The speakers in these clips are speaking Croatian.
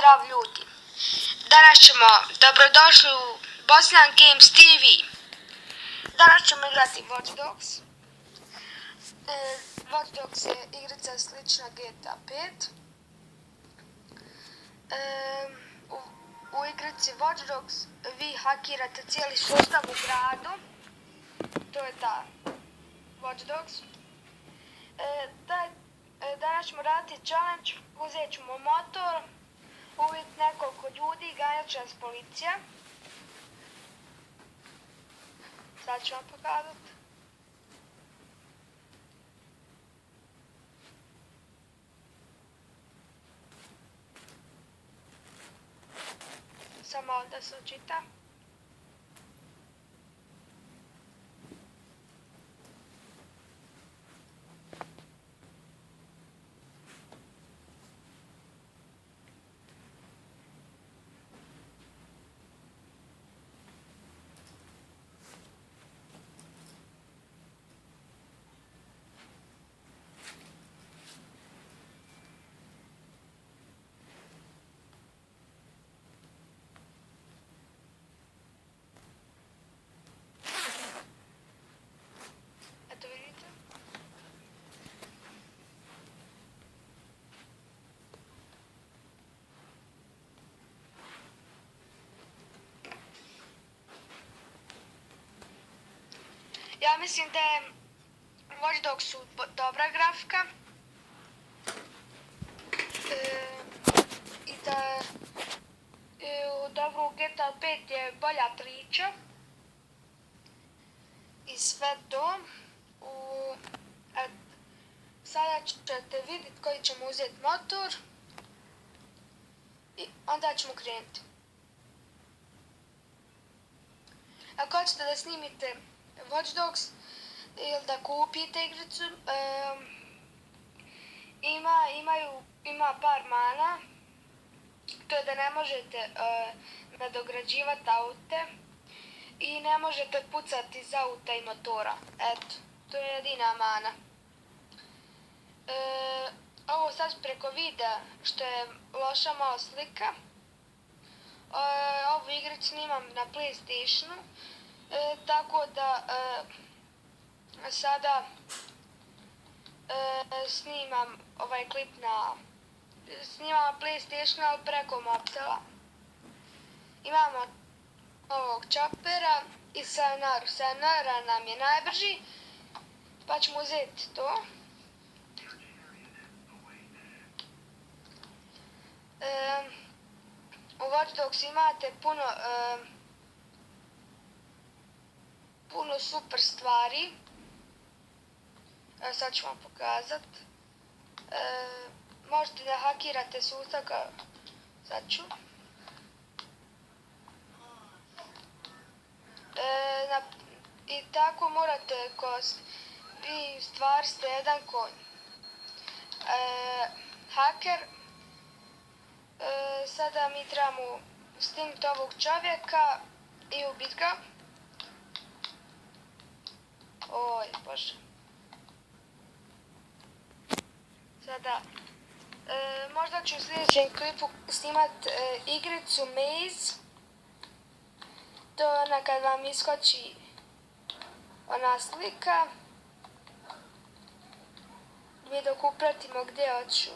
Zdrav ljudi, danas ćemo dobrodošli u Bosnian Games TV. Danas ćemo igrati Watch Dogs. Watch Dogs je igrica slična GTA 5. U igrici Watch Dogs vi hakirate cijeli sustav u gradu. To je ta Watch Dogs. Danas ćemo raditi challenge, uzet ćemo motor, ubiti nekoliko ljudi, ganjat će nas policija. Sad ću vam pokazati. Samo da se očita. Ja mislim da je Watch Dogsu dobra grafika i da u dobru GTA 5 je bolja priča i sve to. Sada ćete vidjeti koji ćemo uzeti motor i onda ćemo krenuti. Ako hoćete da snimite Watch Dogs ili da kupite igricu, ima par mana. To je da ne možete nadograđivati aute i ne možete pucati iz auta i motora. Eto, to je jedina mana. Ovo sad preko videa što je loša malo slika. Ovu igricu snimam na PlayStationu. Tako da sada snimam ovaj klip na PlayStationu, ali preko mobitela. Imamo ovog čopera i Sayonara. Sayonara nam je najbrži, pa ćemo uzeti to. U Watch Dogs imate puno super stvari. Sad ću vam pokazat. Možete da hakirate sustav kao sad ću. I tako morate vi stvar ste jedan konj. Haker. Sada mi trebamo stignuti ovog čovjeka i ubiti ga. Oj, bože. Sada, možda ću u sljedećem klipu snimat igricu Maze. To je ona kad vam iskoči ona slika. Mi dok upratimo gdje hoću.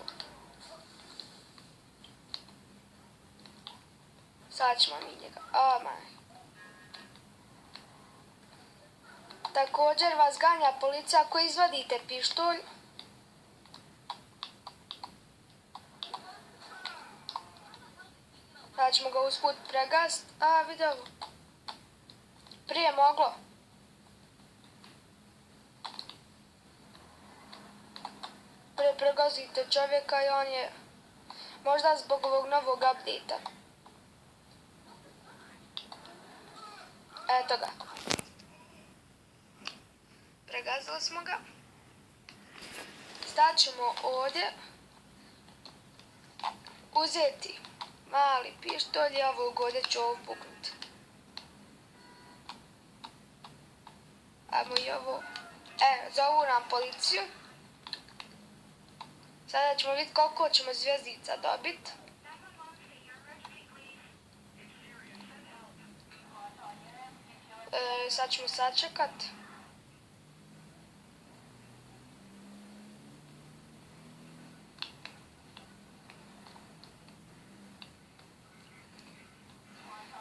Sad ćemo mi njega. Također vas ganja policija ako izvadite pištolj. Sad ćemo ga usput pregast. Vidi ovo. Prije moglo. Pregazite čovjeka i on je možda zbog ovog novog update-a. Eto ga. Pregazili smo ga. Stat ćemo ovdje. Uzeti mali pištolj i ovog ovdje ću ovo puknuti. Ajmo i ovo. Zovu nam policiju. Sada ćemo vidjeti koliko ćemo zvjezdica dobiti. Sad ćemo sačekat.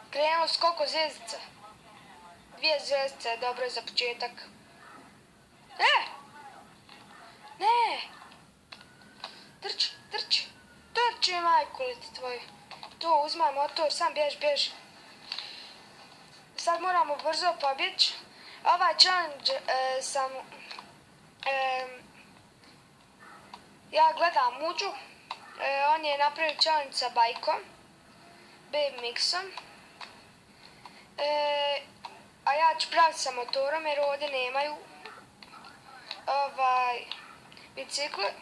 Krenemo s koliko zvjezdica? 2 zvjezdice, dobro je za početak. Ne! Trči majku li ti tvoju. To, uzmaj motor, sam bježi. Sad moramo brzo pobjeći. Ovaj challenge ja gledam Muđu. On je napravio challenge sa bajkom. Baby mixom. A ja ću praviti sa motorom jer ovdje nemaju bicikle.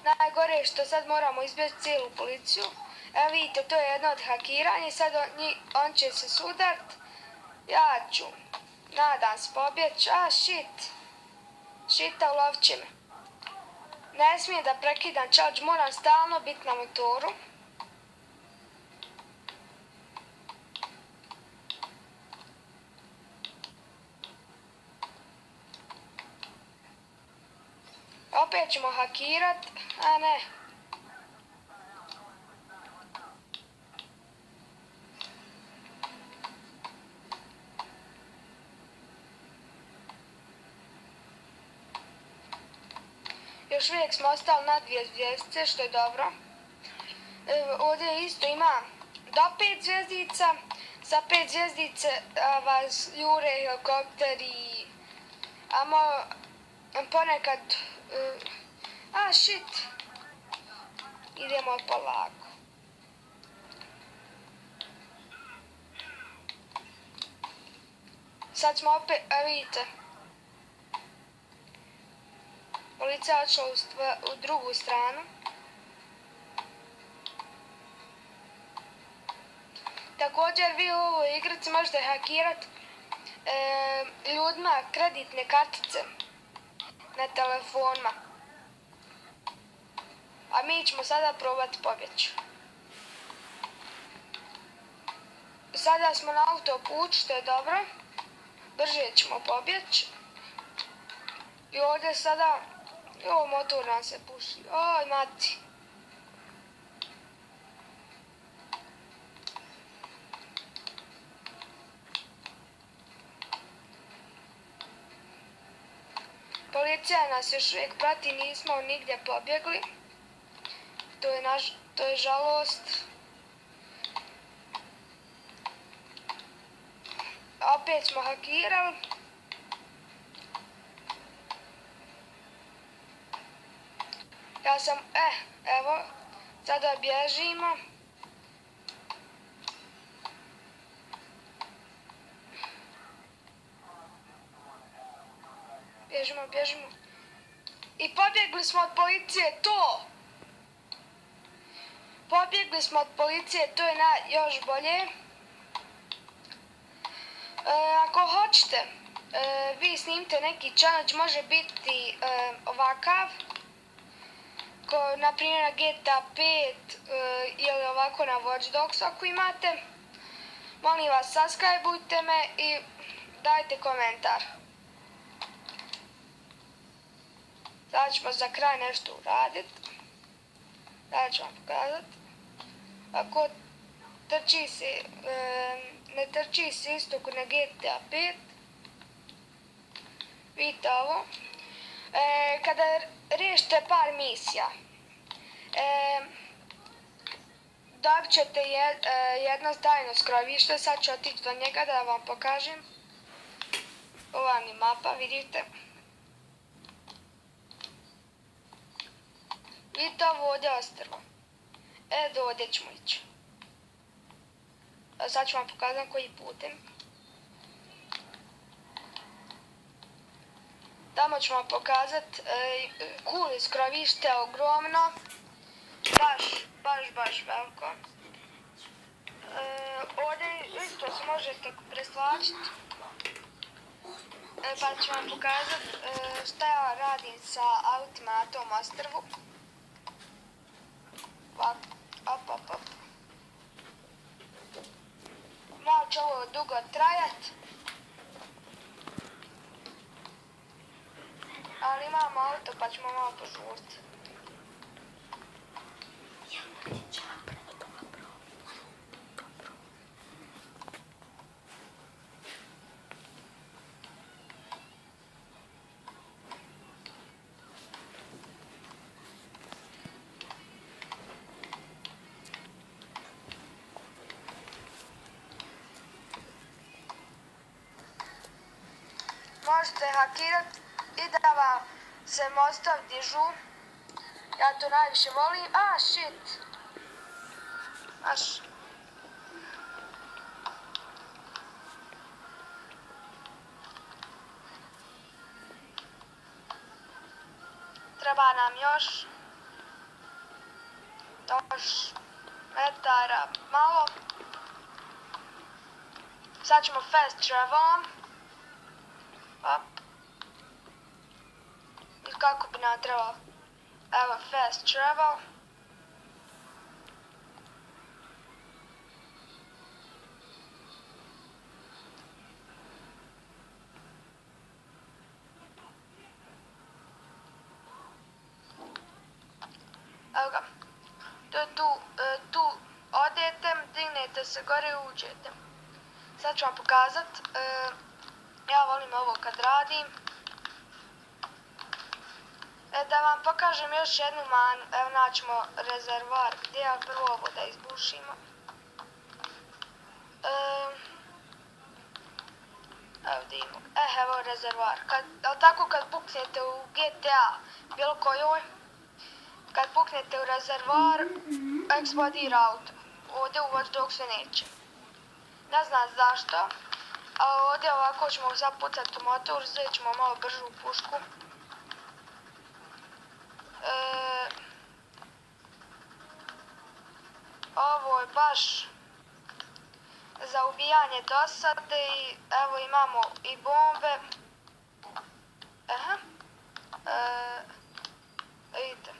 Najgore je što sad moramo izbjeći cijelu policiju. Evo vidite, to je jedno od hakiranja i sad on će se sudart. Ja ću, nadam se, pobjeći. Shita, ulovit će me. Ne smijem da prekidam challenge, moram stalno biti na motoru. Opet ćemo hakirat, a ne. Još uvijek smo ostali na 2 zvjezdice, što je dobro. Ovdje isto ima do 5 zvjezdica. Sa 5 zvjezdice vas jure helikopteri. Ponekad... Idemo polako. Sad smo opet, vidite. Policija je odšla u drugu stranu. Također vi u ovoj igrici možete hakirat ljudima kreditne kartice na telefonima. A mi ćemo sada probati pobjeći. Sada smo na autoputu, što je dobro. Brže ćemo pobjeći. I ovdje sada... motor nam se puši. Oj, mati. Policija nas još uvijek prati, nismo nigdje pobjegli. To je žalost. Opet smo hakirali. Ja sam, evo, sada bježimo. Bježimo. I pobjegli smo od policije, to! Pobjegli smo od policije, to je još bolje. Ako hoćete, vi snimite neki challenge, može biti ovakav. Na primjer na GTA 5 ili ovako na Watch Dogs ako imate. Molim vas, subscribeujte me i dajte komentar. Sada ćemo za kraj nešto uraditi. Sada ću vam pokazati. Ako ne trči se isto ko na GTA 5. Vidite ovo. Kada riješite par misija, dobit ćete jedno tajno skrovište. Sad ću otići do njega da vam pokažem. Ovo vam je mapa, vidite. Vidite ovo ovdje ostrvo. Do ovdje ćemo ići. Sad ću vam pokazati koji putem. Tamo ću vam pokazati cool skrovište, ogromno. Baš veliko. Ovdje isto se možete preslačiti. Pa ću vam pokazati šta ja radim sa autima na tom ostrvu. Op. malo će ovo dugo trajat. Ali imamo auto pa ćemo malo požuriti. Možete hakirati i da vam se mostovi dižu. Ja to najviše volim. Shit. Treba nam još metara malo. Sad ćemo fast travelom. I kako bi nam trebalo? Evo fast travel. Evo ga. Tu odete, dignete se gore i uđete. Sad ću vam pokazat. Ja volim ovo kad radim. Da vam pokažem još jednu manu. Evo naćemo rezervoar. Gdje je prvo ovo da izbušimo. Evo vidimo. Evo rezervoar. Tako kad puknete u GTA bilo kojoj, kad puknete u rezervoar, eksplodira auto. Ovdje u Watch Dogsu neće. Ne znam zašto. A ovdje ovako ćemo sad pucati u motor, uzet ćemo malo bržu pušku. Ovo je baš za ubijanje dosade i evo imamo i bombe. Vidite.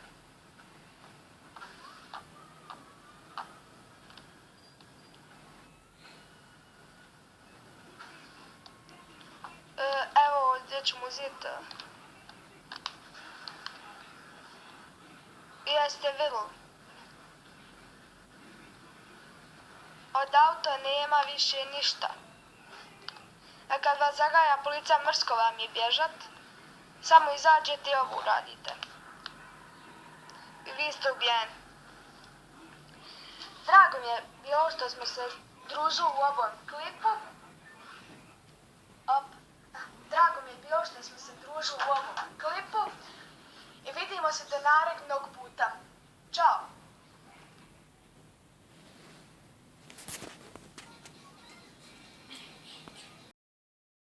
Evo ovdje ćemo uzeti. Jeste vidjeli. Od auta nema više ništa. A kad vas zagaja policija, mrsko vam je bježat. Samo izađete i ovo uradite. I vi ste ubijeni. Drago mi je bilo što smo se družili u ovom klipu. I vidimo se do narednog